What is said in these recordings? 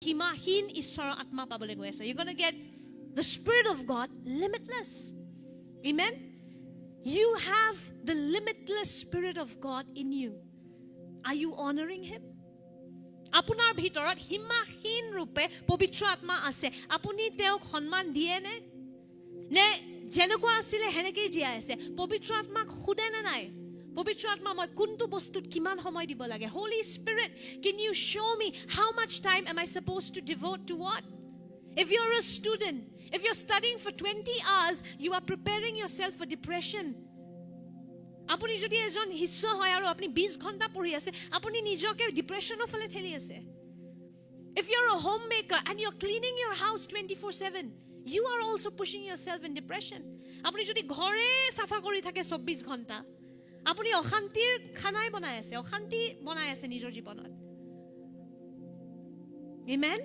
হিমাহীন ঈশ্বৰৰ আত্মা পাবলৈ গৈ আছে. You're going to get the Spirit of God limitless. Amen? You have the limitless Spirit of God in you. Are you honoring Him? আপোনাৰ ভিতৰত হিমাহীন ৰূপে পবিত্ৰ আত্মা আছে. আপুনি তেওঁক সন্মান দিয়ে নে? নে যেনেকুৱা আছিলে হেনেকেই জীয়াই আছে? পবিত্ৰ আত্মাক খুদে নে নাই? পবিত্ৰ আত্মা মই কোনটো বস্তুত কিমান সময় দিব লাগে? Holy Spirit, can you show me how much time am I supposed to devote to what? If you're a student, if you're studying for 20 hours, you are preparing yourself for depression. আপুনি যদি এজন শিষ্য হয় আৰু আপুনি 20 ঘণ্টা পঢ়ি আছে, আপুনি নিজকে ডিপ্ৰেছনৰ ফালে ঠেলি আছে. If you're a homemaker and you're cleaning your house 24/7, you are also pushing yourself in depression. আপুনি যদি ঘৰে সাফা কৰি থাকে 24 ঘণ্টা, আপুনি অশান্তিৰ খানাই বনাই আছে, অশান্তি বনাই আছে নিজৰ জীৱনত. Amen?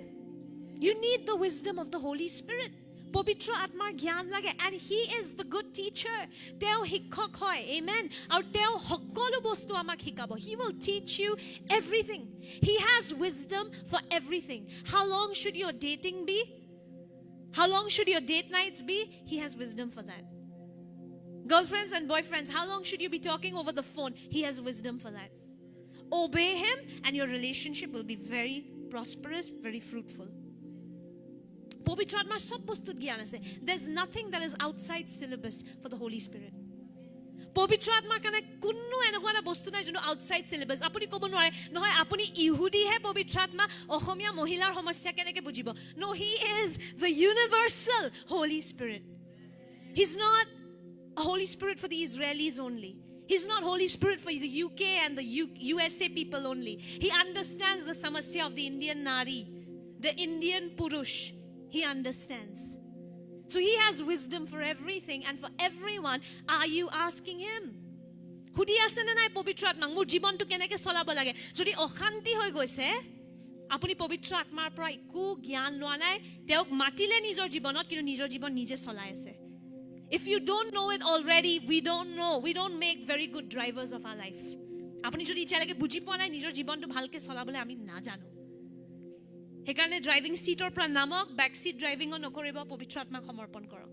You need the wisdom of the Holy Spirit. পবিত্ৰ আত্মাৰ জ্ঞান লাগে, and He is the good teacher. তেওঁ শিক্ষক হয়. Amen? আৰু তেওঁ সকলো বস্তু আমাক শিকাব. He will teach you everything. He has wisdom for everything. How long should your dating be? How long should your date nights be? He has wisdom for that. Girlfriends and boyfriends, how long should you be talking over the phone? He has wisdom for that. Obey Him and your relationship will be very prosperous, very fruitful. পবিত্ৰ আত্মাৰ সব বস্তুত জ্ঞান আছে. There's nothing that is outside syllabus for the Holy Spirit. পবিত্ৰ আত্মাৰ কাৰণে কোনো এনেকুৱা এটা বস্তু নাই যোনটো আউটসাইড সিলেবাস. আপুনি ক'ব নোৱাৰে নহয় আপুনি ইহুদিহে পবিত্ৰ আত্মা অসমীয়া মহিলাৰ সমস্যা কেনেকৈ বুজিব? No, He is the universal Holy Spirit. He's not a Holy Spirit for the Israelis only. He's not Holy Spirit for the UK and the USA people only. He understands the samasya of the Indian Nari, the Indian Purush. He understands. So He has wisdom for everything and for everyone. Are you asking Him? Hudi asena nai pavitra atma mur jibon tu keneke solabo lage. Jodi okhanti hoi goise, apuni pavitra atmar pora ekku gyan loa nai, teok matile nijor jibonot kintu nijor jibon nije solai ase. If you don't know it already, we don't know. We don't make very good drivers of our life. Apuni jodi ichalage buji poa nai nijor jibon tu bhalke solabole ami na jano. Hekane driving seator pra namok backseat driving o nokoriba pavitra atmak samarpon korok.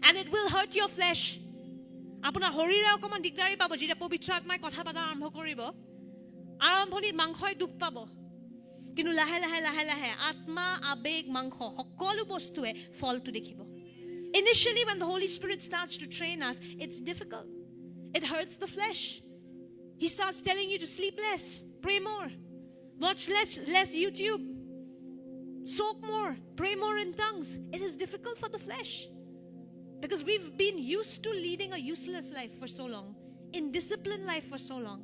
And it will hurt your flesh. Apunar horire okoman digdari pabo jeta pavitra atmai kotha pata arambho koribo. Arambhonit mangkhoi dukh pabo. Kintu lahe lahe atma abeg mangkho hokolu bostue fol tu dekhibo. Initially when the Holy Spirit starts to train us, it's difficult. It hurts the flesh. He starts telling you to sleep less, pray more, watch less YouTube, soak more, pray more in tongues. It is difficult for the flesh because we've been used to leading a useless life for so long, indisciplined life for so long.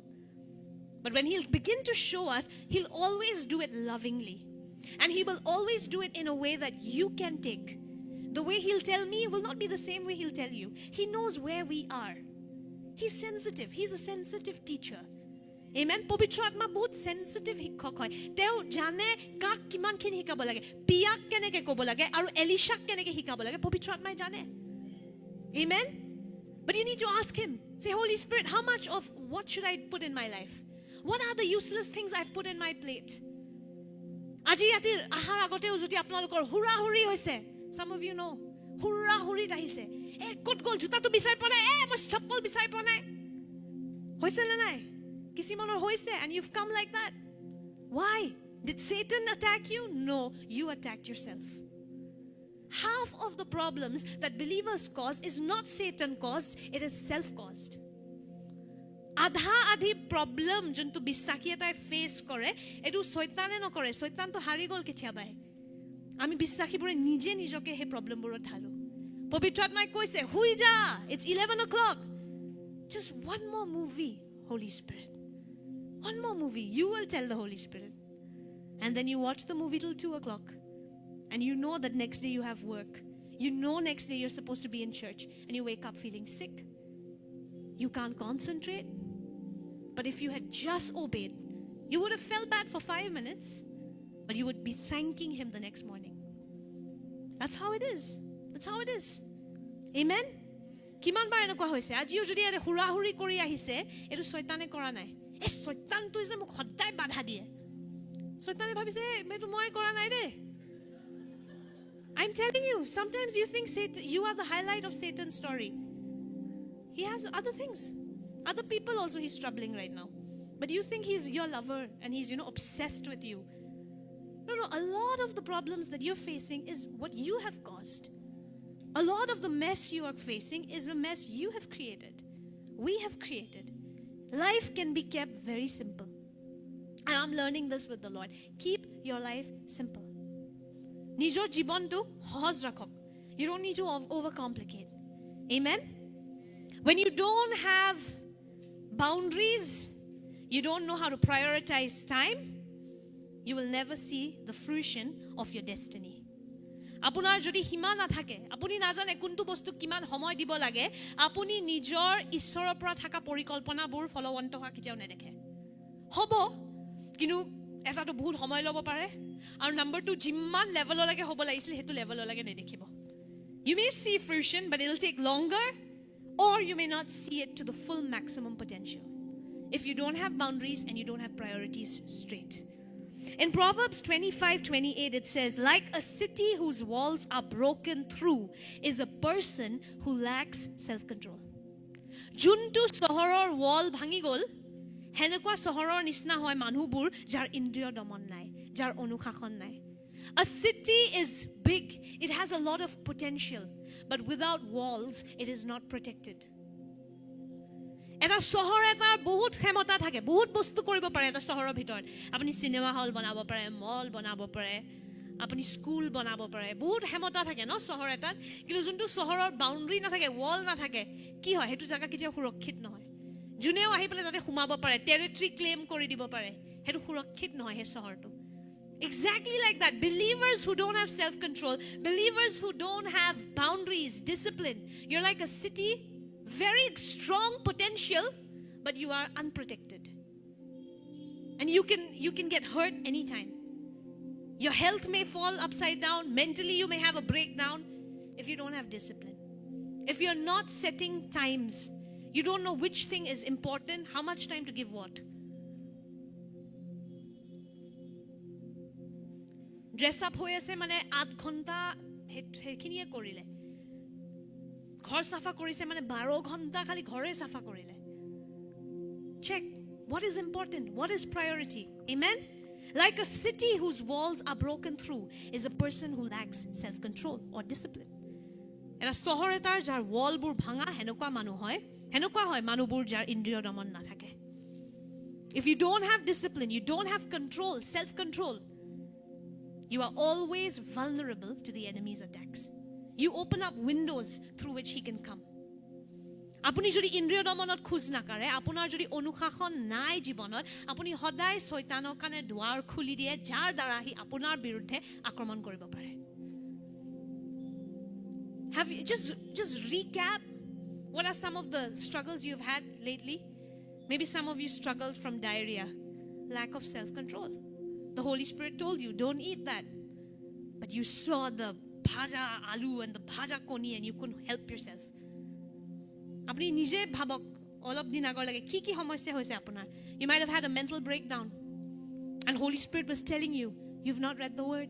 But when He'll begin to show us, He'll always do it lovingly, and He will always do it in a way that you can take. The way He'll tell me will not be the same way He'll tell you. He knows where we are. He's sensitive. He's a sensitive teacher. Amen. Pavitra atma bahut sensitive শিক্ষক হয়. তেওঁ জানে কাক কিমান খিনি শিকাব লাগে, পিয়াক কেনেকৈ ক'ব লাগে আৰু এলিশাক কেনেকৈ শিকাব লাগে. পবিত্ৰ আত্মাই জানে. Amen. But you need to ask Him. Say, Holy Spirit, how much of what should I put in my life? What are the useless things I've put in my plate? আজি ইয়াতে আহাৰ আগতেও যদি আপোনালোকৰ হুৰা হুৰি হৈছে, some of you know, হুৰা হুৰিত আহিছে, ক'ত গ'ল জোতাটো বিচাৰি পোৱা নাই, মই চপ্পল বিচাৰি পোৱা নাই, হৈছে নে নাই? Kisimaনৰ হৈছে, and you've come like that. Why? Did Satan attack you? No, you attacked yourself. Half of the problems that believers cause is not Satan caused, it is self-caused. Adha adhi problem jontu bisaki etai face kore, etu soitane nokore, soitan to hari gol kethiabai. Ami bisaki bore nije nijoke he problem boro dhalo. Pavitra atmai koise, hui ja, it's 11 o'clock. Just one more movie, Holy Spirit. One more movie. You will tell the Holy Spirit. And then you watch the movie till 2 o'clock. And you know that next day you have work. You know next day you're supposed to be in church. And you wake up feeling sick. You can't concentrate. But if you had just obeyed, you would have felt bad for 5 minutes. But you would be thanking Him the next morning. That's how it is. That's how it is. Amen? কিমান বাৰ এনেকুৱা হৈছে আজিও যদি আৰে হুৰা হুৰি কৰি আহিছে এটো শয়তানে কৰা নাই এই শয়তানটো যে মোক সদায় বাধা দিয়ে শয়তানে ভাবিছে মেটো মই কৰা নাই দে I'm telling you, sometimes you think Satan, you are the highlight of Satan's story. He has other things. Other people also he's troubling right now. But you think he's your lover and he's, obsessed with you. No, a lot of the problems that you're facing is what you have caused. A lot of the mess you are facing is a mess you have created. We have created. Life can be kept very simple. And I'm learning this with the Lord. Keep your life simple. Nijor jibontu hohoj rakhok. You don't need to overcomplicate. Amen? When you don't have boundaries, you don't know how to prioritize time, you will never see the fruition of your destiny. Apunar jodi hima na thake, apuni najane kuntu bostu kiman homoy dibo lage, apuni nijor ishorer pora thaka porikolpona bur followanto ha kitao nedekhe. Hobo kinu eta to bahut homoy lobo pare aru number 2 jimman level lage hobo lagisil hetu level lage nedekhibo. You may see fruition but it will take longer, or you may not see it to the full maximum potential if you don't have boundaries and you don't have priorities straight. In Proverbs 25:28 it says, like a city whose walls are broken through is a person who lacks self-control. Juntu sohoror wall bhangi gol, henekwa sohoror nisna hoy manubur jar indriyo domon nai, jar onushashon nai. A city is big, it has a lot of potential, but without walls it is not protected. Eta sohor etar bahut khemata thake, bahut bostu koribo pare eta sohorer bhitor. Apuni cinema hall banabo pare, mall banabo pare, apuni school banabo pare, bahut khemata thake no sohor etar. Kintu juntu sohoror boundary na thake, wall na thake, ki hoy hetu jaga kitia surokkit nohoy. Juneo ahi pele tate khumabo pare, territory claim kori dibo pare, hetu surokkit nohoy he sohortu. Exactly like that. Believers who don't have self-control, believers who don't have boundaries, discipline, you're like a city, very strong potential, but you are unprotected. And you can get hurt anytime. Your health may fall upside down. Mentally, you may have a breakdown if you don't have discipline. If you're not setting times, you don't know which thing is important, how much time to give what. Dress up hoye ase mane 8 ghonta hekhiniye korile. Ghor safa korise mane 12 ghonta khali ghore safa korile. Check what is important, what is priority. Amen? Like a city whose walls are broken through is a person who lacks self-control or discipline. Eta sohor etar jar wall bur bhanga henokwa manu hoy, henokwa hoy manubur jar indriyo domon na thake. If you don't have discipline, you don't have control, self-control, you are always vulnerable to the enemy's attacks. You open up windows through which he can come. Apuni jodi indriyo domonot khuz nakare, apunar jodi onushashon nai jibonot, apuni hoday soitanor kane dwar khuli diye jar dara hi apunar biruddhe akromon koribo pare. Have you just recap what are some of the struggles you've had lately? Maybe some of you struggled from diarrhea, lack of self-control. The Holy Spirit told you, don't eat that. But you saw the bhaja aloo and the bhaja koni and you couldn't help yourself. Apni nije bhabok olop din agor lage ki samasya hoise apunar. You might have had a mental breakdown. And Holy Spirit was telling you, you've not read the word.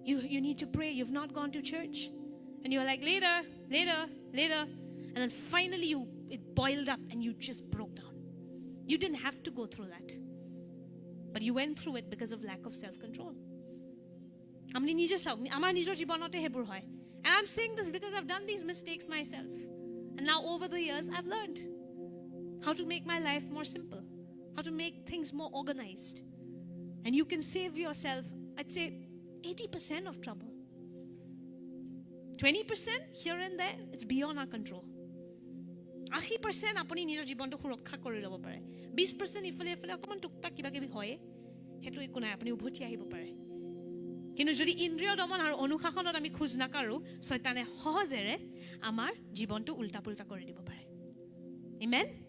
You need to pray. You've not gone to church. And you were like, later. And then finally it boiled up and you just broke down. You didn't have to go through that. But you went through it because of lack of self-control. And I'm saying this because I've done these mistakes myself. And now over the years, I've learned how to make my life more simple, how to make things more organized. And you can save yourself, I'd say, 80% of trouble. 20% here and there, it's beyond our control. 80% apuni nijor jibonto surokkha kori lobo pare. 20% ifale okoman tuktak kiba kibi hoye hetu eku nai apuni ubhoti ahibo pare. Kintu jodi indriyo domon aru onushashonot ami khuz nakaru, soitane sahojere amar jibonto ulta pulta kori dibo pare. Amen?